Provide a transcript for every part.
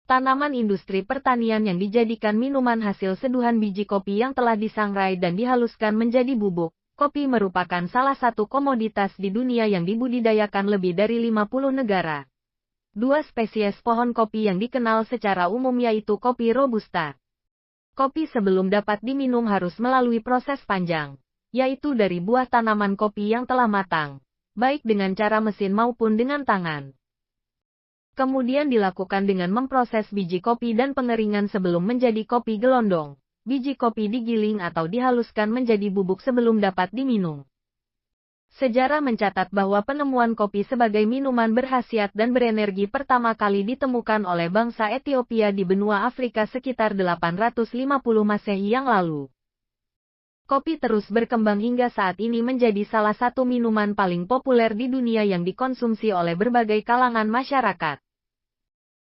Tanaman industri pertanian yang dijadikan minuman hasil seduhan biji kopi yang telah disangrai dan dihaluskan menjadi bubuk. Kopi merupakan salah satu komoditas di dunia yang dibudidayakan lebih dari 50 negara. Dua spesies pohon kopi yang dikenal secara umum yaitu kopi Robusta. Kopi sebelum dapat diminum harus melalui proses panjang, yaitu dari buah tanaman kopi yang telah matang, baik dengan cara mesin maupun dengan tangan. Kemudian dilakukan dengan memproses biji kopi dan pengeringan sebelum menjadi kopi gelondong. Biji kopi digiling atau dihaluskan menjadi bubuk sebelum dapat diminum. Sejarah mencatat bahwa penemuan kopi sebagai minuman berkhasiat dan berenergi pertama kali ditemukan oleh bangsa Ethiopia di benua Afrika sekitar 850 Masehi yang lalu. Kopi terus berkembang hingga saat ini menjadi salah satu minuman paling populer di dunia yang dikonsumsi oleh berbagai kalangan masyarakat.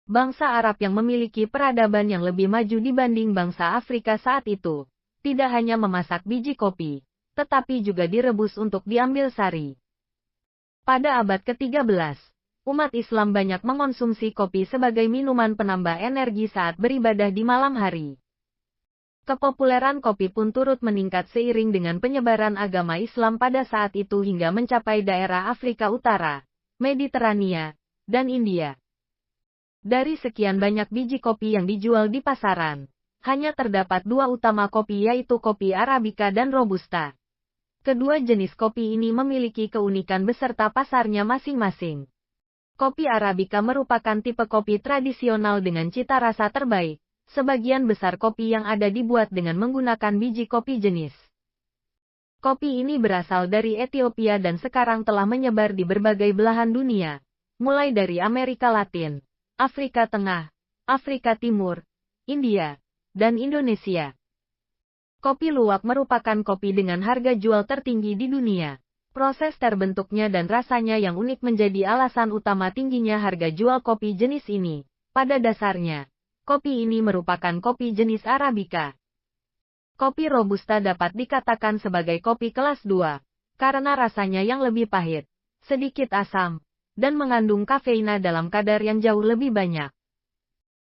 Bangsa Arab yang memiliki peradaban yang lebih maju dibanding bangsa Afrika saat itu, tidak hanya memasak biji kopi, tetapi juga direbus untuk diambil sari. Pada abad ke-13, umat Islam banyak mengonsumsi kopi sebagai minuman penambah energi saat beribadah di malam hari. Kepopuleran kopi pun turut meningkat seiring dengan penyebaran agama Islam pada saat itu hingga mencapai daerah Afrika Utara, Mediterania, dan India. Dari sekian banyak biji kopi yang dijual di pasaran, hanya terdapat dua utama kopi yaitu kopi Arabica dan Robusta. Kedua jenis kopi ini memiliki keunikan beserta pasarnya masing-masing. Kopi Arabica merupakan tipe kopi tradisional dengan cita rasa terbaik. Sebagian besar kopi yang ada dibuat dengan menggunakan biji kopi jenis. Kopi ini berasal dari Ethiopia dan sekarang telah menyebar di berbagai belahan dunia, mulai dari Amerika Latin, Afrika Tengah, Afrika Timur, India, dan Indonesia. Kopi luwak merupakan kopi dengan harga jual tertinggi di dunia. Proses terbentuknya dan rasanya yang unik menjadi alasan utama tingginya harga jual kopi jenis ini. Pada dasarnya, kopi ini merupakan kopi jenis Arabica. Kopi Robusta dapat dikatakan sebagai kopi kelas 2, karena rasanya yang lebih pahit, sedikit asam, dan mengandung kafeina dalam kadar yang jauh lebih banyak.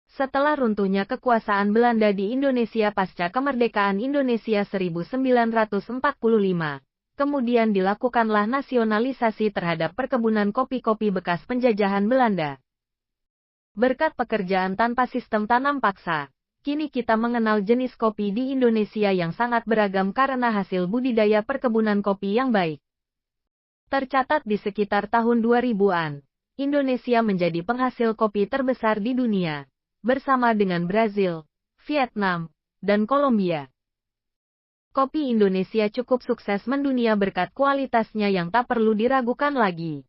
Setelah runtuhnya kekuasaan Belanda di Indonesia pasca kemerdekaan Indonesia 1945, kemudian dilakukanlah nasionalisasi terhadap perkebunan kopi-kopi bekas penjajahan Belanda. Berkat pekerjaan tanpa sistem tanam paksa, kini kita mengenal jenis kopi di Indonesia yang sangat beragam karena hasil budidaya perkebunan kopi yang baik. Tercatat di sekitar tahun 2000-an, Indonesia menjadi penghasil kopi terbesar di dunia, bersama dengan Brazil, Vietnam, dan Kolombia. Kopi Indonesia cukup sukses mendunia berkat kualitasnya yang tak perlu diragukan lagi.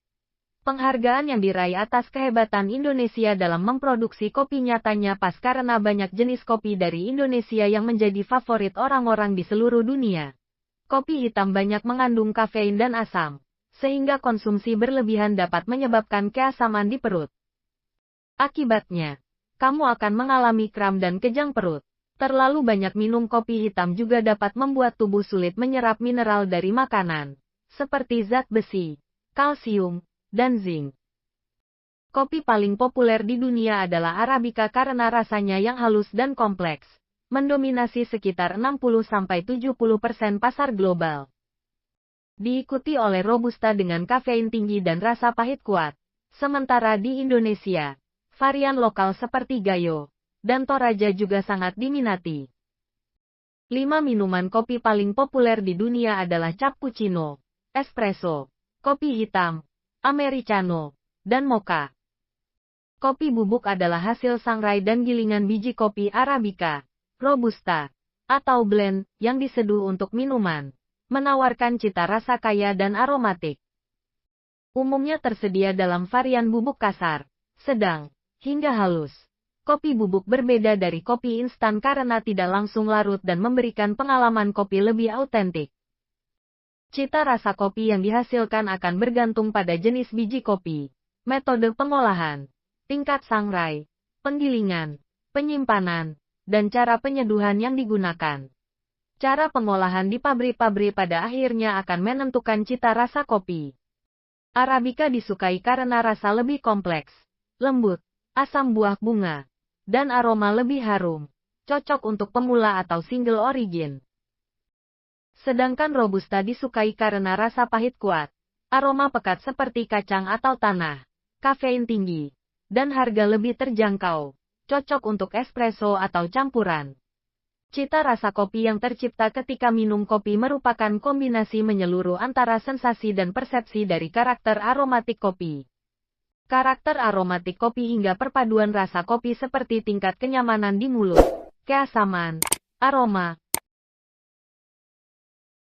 Penghargaan yang diraih atas kehebatan Indonesia dalam memproduksi kopi nyatanya pas karena banyak jenis kopi dari Indonesia yang menjadi favorit orang-orang di seluruh dunia. Kopi hitam banyak mengandung kafein dan asam, sehingga konsumsi berlebihan dapat menyebabkan keasaman di perut. Akibatnya, kamu akan mengalami kram dan kejang perut. Terlalu banyak minum kopi hitam juga dapat membuat tubuh sulit menyerap mineral dari makanan, seperti zat besi, kalsium, dan zinc. Kopi paling populer di dunia adalah Arabica karena rasanya yang halus dan kompleks, mendominasi sekitar 60-70% pasar global. Diikuti oleh Robusta dengan kafein tinggi dan rasa pahit kuat. Sementara di Indonesia, varian lokal seperti Gayo dan Toraja juga sangat diminati. 5 minuman kopi paling populer di dunia adalah cappuccino, espresso, kopi hitam, americano, dan mocha. Kopi bubuk adalah hasil sangrai dan gilingan biji kopi Arabica, Robusta, atau blend yang diseduh untuk minuman, menawarkan cita rasa kaya dan aromatik. Umumnya tersedia dalam varian bubuk kasar, sedang, hingga halus. Kopi bubuk berbeda dari kopi instan karena tidak langsung larut dan memberikan pengalaman kopi lebih autentik. Cita rasa kopi yang dihasilkan akan bergantung pada jenis biji kopi, metode pengolahan, tingkat sangrai, penggilingan, penyimpanan, dan cara penyeduhan yang digunakan. Cara pengolahan di pabrik-pabrik pada akhirnya akan menentukan cita rasa kopi. Arabica disukai karena rasa lebih kompleks, lembut, asam buah bunga, dan aroma lebih harum. Cocok untuk pemula atau single origin. Sedangkan Robusta disukai karena rasa pahit kuat, aroma pekat seperti kacang atau tanah, kafein tinggi, dan harga lebih terjangkau. Cocok untuk espresso atau campuran. Cita rasa kopi yang tercipta ketika minum kopi merupakan kombinasi menyeluruh antara sensasi dan persepsi dari karakter aromatik kopi. Karakter aromatik kopi hingga perpaduan rasa kopi seperti tingkat kenyamanan di mulut, keasaman, aroma,